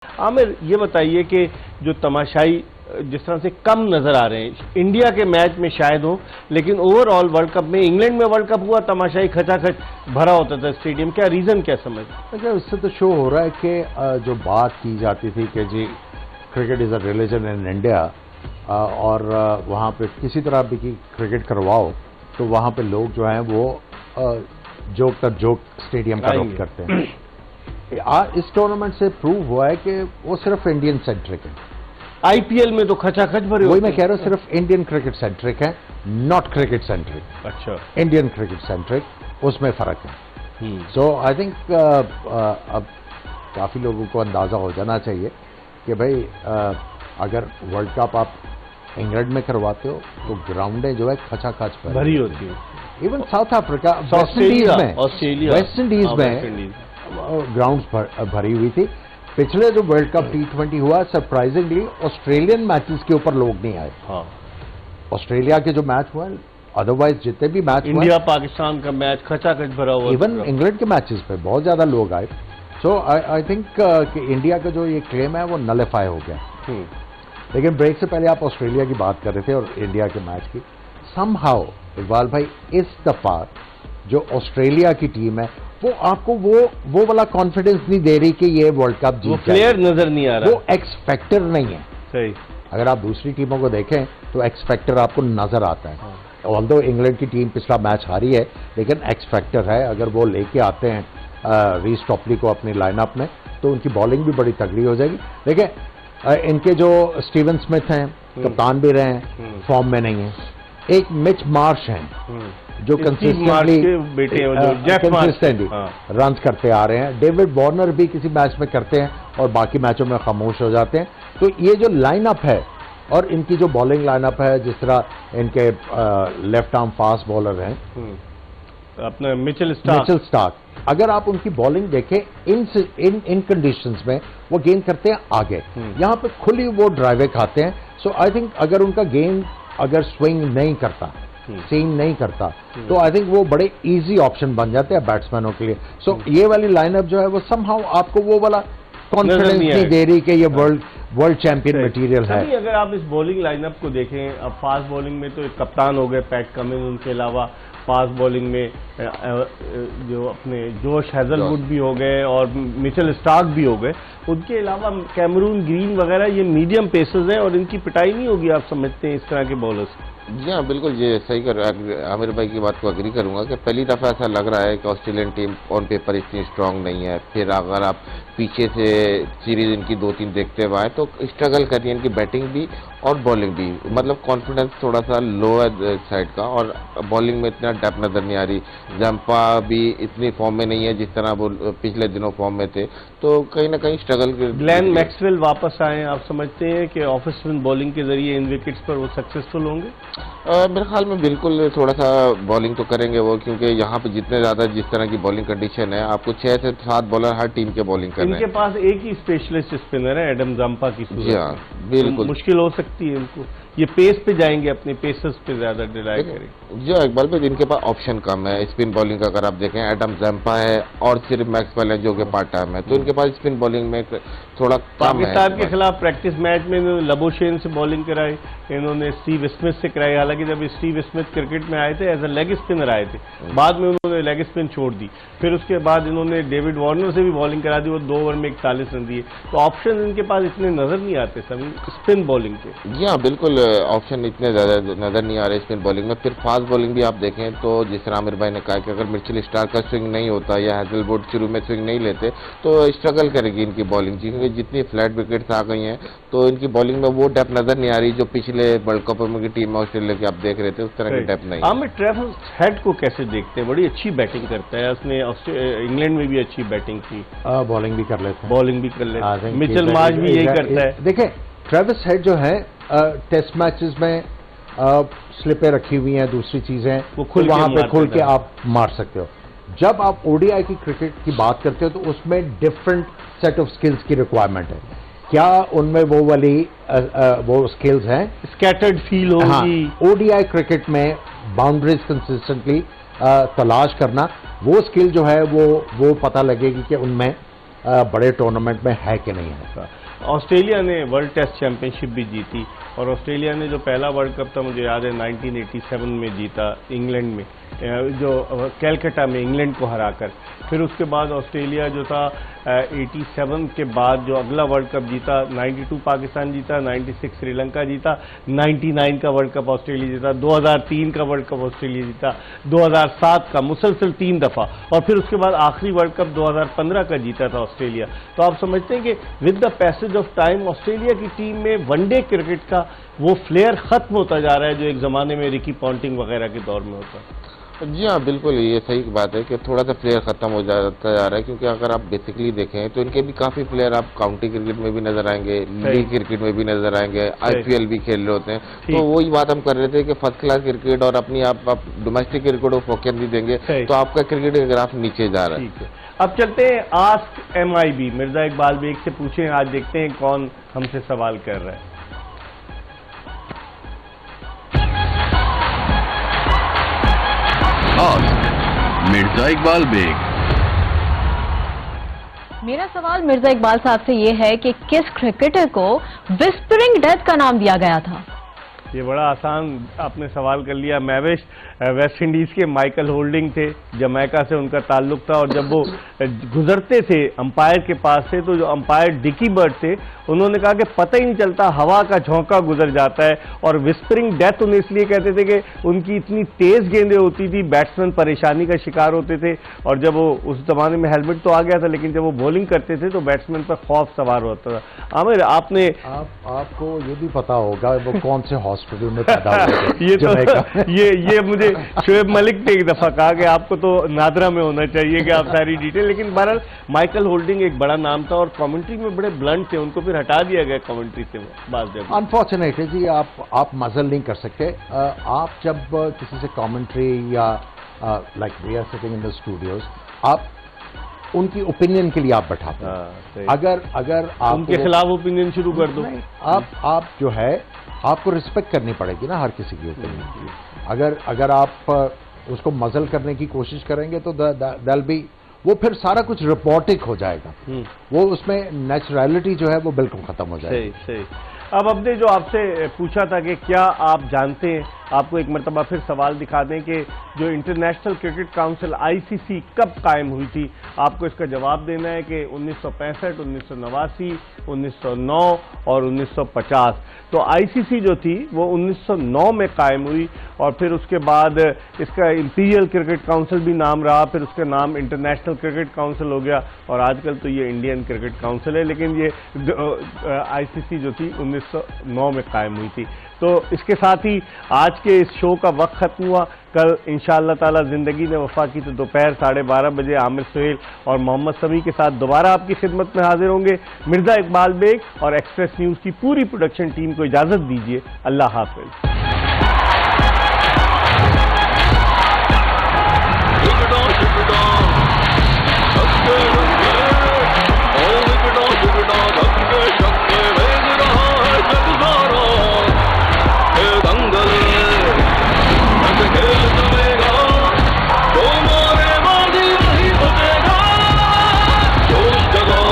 आमिर, ये बताइए कि जो तमाशाई जिस तरह से कम नजर आ रहे हैं, इंडिया के मैच में शायद हो, लेकिन ओवरऑल वर्ल्ड कप में, इंग्लैंड में वर्ल्ड कप हुआ, तमाशाई खचाखच भरा होता था स्टेडियम, क्या रीजन, क्या समझ? अच्छा, इससे तो शो हो रहा है कि जो बात की जाती थी कि जी cricket is a religion in India, और वहाँ पे किसी तरह भी की क्रिकेट करवाओ तो वहाँ पे लोग जो हैं वो जोक तर जोक स्टेडियम का रुख करते हैं। इस टूर्नामेंट से प्रूव हुआ है कि वो सिर्फ इंडियन सेंट्रिक है। आईपीएल में तो खचाखच भरे, वही मैं कह रहा हूँ, सिर्फ इंडियन क्रिकेट सेंट्रिक है, नॉट क्रिकेट सेंट्रिक। अच्छा, इंडियन क्रिकेट सेंट्रिक, उसमें फर्क है। सो आई थिंक अब काफी लोगों को अंदाजा हो जाना चाहिए कि भाई अगर वर्ल्ड कप आप इंग्लैंड में करवाते हो तो ग्राउंडें जो है खचाखच भरी होती है। Even south Africa, West Indies में, ऑस्ट्रेलिया, वेस्ट इंडीज में ग्राउंड्स भरी हुई थी। पिछले जो वर्ल्ड कप T20 हुआ, सरप्राइजिंगली ऑस्ट्रेलियन मैचेस के ऊपर लोग नहीं आए। हाँ, ऑस्ट्रेलिया के जो मैच हुए, अदरवाइज जितने भी मैच, इंडिया पाकिस्तान का मैच खचाखच भरा हुआ, इवन इंग्लैंड के मैचेस पे बहुत ज्यादा लोग आए। सो आई थिंक कि इंडिया का जो ये क्लेम है वो नलिफाई हो गया। लेकिन ब्रेक से पहले आप ऑस्ट्रेलिया की बात कर रहे थे और इंडिया के मैच की। समहाउ इकबाल भाई, इस दफा जो ऑस्ट्रेलिया की टीम है वो आपको वो वाला कॉन्फिडेंस नहीं दे रही कि ये वर्ल्ड कप जीत, वो प्लेयर नजर नहीं आ रहा, वो एक्स फैक्टर नहीं है। सही, अगर आप दूसरी टीमों को देखें तो एक्स फैक्टर आपको नजर आता है। ऑल्दो इंग्लैंड की टीम पिछला मैच हारी है, लेकिन एक्स फैक्टर है। अगर वो लेके आते हैं रीस टॉपली को अपनी लाइनअप में तो उनकी बॉलिंग भी बड़ी तगड़ी हो जाएगी। देखिए इनके जो स्टीवन स्मिथ हैं, कप्तान भी रहे हैं, फॉर्म में नहीं है। एक मिच मार्श हैं जो कंसिस्टेंटली रन करते आ रहे हैं। डेविड वार्नर भी किसी मैच में करते हैं और बाकी मैचों में खामोश हो जाते हैं। तो ये जो लाइनअप है और इनकी जो बॉलिंग लाइनअप है, जिस तरह इनके लेफ्ट आर्म फास्ट बॉलर हैं अपना मिचेल स्टार्क, अगर आप उनकी बॉलिंग देखें इन कंडीशंस में वो गेंद करते हैं आगे, यहाँ पे खुली वो ड्राइवे खाते हैं। सो आई थिंक अगर उनका गेंद अगर स्विंग नहीं करता, सीम नहीं करता, तो आई थिंक वो बड़े इजी ऑप्शन बन जाते हैं बैट्समैनों के लिए। सो ये वाली लाइनअप जो है वो समहाउ आपको वो वाला कॉन्फिडेंस नहीं दे रही कि ये वर्ल्ड चैंपियन मटेरियल है। अगर आप इस बॉलिंग लाइनअप को देखें, अब फास्ट बॉलिंग में तो एक कप्तान हो गए पैट कमिंस, उनके अलावा फास्ट बॉलिंग में जो अपने जोश हैजलवुड भी हो गए और मिचेल स्टार्क भी हो गए। उनके अलावा कैमरून ग्रीन वगैरह ये मीडियम पेसर्स हैं और इनकी पिटाई नहीं होगी, आप समझते हैं, इस तरह के बॉलर्स? जी हाँ, बिल्कुल, ये सही कर आमिर भाई की बात को एग्री करूंगा कि पहली दफ़ा ऐसा लग रहा है कि ऑस्ट्रेलियन टीम ऑन पेपर इतनी स्ट्रांग नहीं है। फिर अगर आप पीछे से सीरीज इनकी 2-3 देखते हुए तो स्ट्रगल कर रही है इनकी बैटिंग भी और बॉलिंग भी, मतलब कॉन्फिडेंस थोड़ा सा लो है साइड का, और बॉलिंग में इतना डेप्थ नजर नहीं आ रही। जंपा भी इतनी फॉर्म में नहीं है जिस तरह वो पिछले दिनों फॉर्म में थे, तो कहीं ना कहीं स्ट्रगल। ग्लेन मैक्सवेल वापस आए, आप समझते हैं कि ऑफ स्पिन बॉलिंग के जरिए इन विकेट्स पर वो सक्सेसफुल होंगे? मेरे ख्याल में बिल्कुल थोड़ा सा बॉलिंग तो करेंगे वो, क्योंकि यहाँ पे जितने ज्यादा जिस तरह की बॉलिंग कंडीशन है, आपको 6 से 7 बॉलर हर टीम के बॉलिंग कर रहे हैं। इनके पास एक ही स्पेशलिस्ट स्पिनर है, एडम जंपा की सूरत। जी हाँ, बिल्कुल मुश्किल हो सकती है इनको, ये पेस पे जाएंगे, अपने पेसर्स पे ज्यादा डिलाई करेंगे। जो इकबाल भाई, इनके पास ऑप्शन कम है स्पिन बॉलिंग का। अगर आप देखें, एडम जंपा है और सिर्फ मैक्सवेल है जो कि पार्ट टाइम है, तो इनके पास स्पिन बॉलिंग में थोड़ा कम है। पाकिस्तान के खिलाफ प्रैक्टिस मैच में इन्होंने लबोशेन से बॉलिंग कराई, इन्होंने स्टीव स्मिथ से कराई। हालांकि जब स्टीव स्मिथ क्रिकेट में आए थे एज अ लेग स्पिनर आए थे, बाद में उन्होंने लेग स्पिन छोड़ दी। फिर उसके बाद इन्होंने डेविड वार्नर से भी बॉलिंग करा दी, वो 2 ओवर में 41 रन दिए। तो ऑप्शन इनके पास इतने नजर नहीं आते सभी स्पिन बॉलिंग के। जी हाँ, बिल्कुल, ऑप्शन इतने ज्यादा नजर नहीं आ रहे स्पिन बॉलिंग में। फिर फास्ट बॉलिंग भी आप देखें तो जिस तरह आमिर भाई ने कहा कि अगर मिचेल स्टार्क का स्विंग नहीं होता या हैजलवुड शुरू में स्विंग नहीं लेते तो स्ट्रगल करेगी इनकी बॉलिंग, क्योंकि जितनी फ्लैट विकेट्स आ गई हैं तो इनकी बॉलिंग में वो डेप्थ नजर नहीं आ रही जो पिछले वर्ल्ड कप में की टीम ऑस्ट्रेलिया की आप देख रहे थे, उस तरह की डेप्थ नहीं। आमिर, ट्रेविस हेड को कैसे देखते हैं? बड़ी अच्छी बैटिंग करता है, उसने इंग्लैंड में भी अच्छी बैटिंग की, बॉलिंग भी कर लेते हैं, बॉलिंग भी कर लेते हैं। मिचेल मार्श भी यही करता है। देखिए, ट्रेविस हेड जो है टेस्ट मैचेस में स्लिपें रखी हुई हैं, दूसरी चीजें वो वहां पे खुल के आप मार सकते हो। जब आप ओडीआई की क्रिकेट की बात करते हो तो उसमें डिफरेंट सेट ऑफ स्किल्स की रिक्वायरमेंट है। क्या उनमें वो वाली वो स्किल्स हैं? स्कैटर्ड फील होगी। ओडीआई क्रिकेट में बाउंड्रीज कंसिस्टेंटली तलाश करना, वो स्किल जो है वो पता लगेगी कि उनमें बड़े टूर्नामेंट में है कि नहीं है। ऑस्ट्रेलिया ने वर्ल्ड टेस्ट चैंपियनशिप भी जीती और ऑस्ट्रेलिया ने जो पहला वर्ल्ड कप था मुझे याद है 1987 में जीता इंग्लैंड में, जो कैलकाटा में इंग्लैंड को हराकर। फिर उसके बाद ऑस्ट्रेलिया जो था 87 के बाद जो अगला वर्ल्ड कप जीता, 92 पाकिस्तान जीता, 96 श्रीलंका जीता, 99 का वर्ल्ड कप ऑस्ट्रेलिया जीता, 2003 का वर्ल्ड कप ऑस्ट्रेलिया जीता, 2007 का मुसलसल 3 दफा, और फिर उसके बाद आखिरी वर्ल्ड कप 2015 का जीता था ऑस्ट्रेलिया। तो आप समझते हैं कि with the passage of time Australia की टीम में वनडे क्रिकेट का वो फ्लेयर खत्म होता जा रहा है जो एक जमाने में रिकी पॉन्टिंग वगैरह के दौर में होता। जी हाँ, बिल्कुल ये सही बात है कि थोड़ा सा प्लेयर खत्म हो जाता जा रहा है, क्योंकि अगर आप बेसिकली देखें तो इनके भी काफी प्लेयर आप काउंटी क्रिकेट में भी नजर आएंगे, लीग क्रिकेट में भी नजर आएंगे, आईपीएल भी खेल रहे होते हैं। तो वही बात हम कर रहे थे कि फर्स्ट क्लास क्रिकेट और अपनी आप डोमेस्टिक क्रिकेट को फोकस भी देंगे तो आपका क्रिकेट का ग्राफ नीचे जा रहा है। अब चलते हैं आस्क MIB, मिर्जा इकबाल बेग से पूछें, आज देखते हैं कौन हमसे सवाल कर रहा है। मिर्जा इकबाल बेग। मेरा सवाल मिर्जा इकबाल साहब से ये है कि किस क्रिकेटर को विस्परिंग डेथ का नाम दिया गया था? ये बड़ा आसान आपने सवाल कर लिया। मैविश वेस्ट इंडीज के माइकल होल्डिंग थे, जमैका से उनका ताल्लुक था, और जब वो गुजरते थे अंपायर के पास से तो जो अंपायर डिकी बर्ड थे उन्होंने कहा कि पता ही नहीं चलता, हवा का झोंका गुजर जाता है। और विस्परिंग डेथ उन्हें इसलिए कहते थे कि उनकी इतनी तेज गेंदें होती थी, बैट्समैन परेशानी का शिकार होते थे, और जब वो उस जमाने में हेलमेट तो आ गया था लेकिन जब वो बॉलिंग करते थे तो बैट्समैन पर खौफ सवार होता था। आमिर, आपने आपको ये भी पता होगा वो कौन से हॉस्पिटल में पैदा हुए ये तो ये मुझे शोएब मलिक ने एक दफा कहा कि आपको तो नादरा में होना चाहिए कि आप सारी डिटेल, लेकिन बहरहाल माइकल होल्डिंग एक बड़ा नाम था और कमेंट्री में बड़े ब्लंट थे, उनको फिर हटा दिया गया कमेंट्री से बाद में। अनफॉर्चुनेटली जी, आप मजल नहीं कर सकते। आप जब किसी से कमेंट्री या like we are sitting in the studios, आप उनकी ओपिनियन के लिए आप बैठाते हैं। अगर आप उनके खिलाफ ओपिनियन शुरू कर दो, आप जो है आपको रिस्पेक्ट करनी पड़ेगी ना हर किसी की ओपिनियन। अगर आप उसको मजल करने की कोशिश करेंगे तो दैल बी, वो फिर सारा कुछ रिपोर्टिक हो जाएगा, वो उसमें नेचुरलिटी जो है वो बिल्कुल खत्म हो जाएगी। सही। अब हमने जो आपसे पूछा था कि क्या आप जानते हैं, आपको एक मरतबा फिर सवाल दिखा दें कि जो इंटरनेशनल क्रिकेट काउंसिल ICC कब कायम हुई थी। आपको इसका जवाब देना है कि 1965, 1989, 1909 और 1950। तो ICC जो थी वो 1909 में कायम हुई और फिर उसके बाद इसका इंपीरियल क्रिकेट काउंसिल भी नाम रहा, फिर उसका नाम इंटरनेशनल क्रिकेट काउंसिल हो गया और आजकल तो ये इंडियन क्रिकेट काउंसिल है, लेकिन ये ICC जो थी 1909 में कायम हुई थी। तो इसके साथ ही आज के इस शो का वक्त खत्म हुआ। कल इंशाअल्लाह ताला जिंदगी ने वफा की तो दोपहर 12:30 बजे आमिर सुहेल और मोहम्मद समी के साथ दोबारा आपकी खिदमत में हाजिर होंगे। मिर्जा इकबाल बेग और एक्सप्रेस न्यूज की पूरी प्रोडक्शन टीम को इजाजत दीजिए। अल्लाह हाफिज।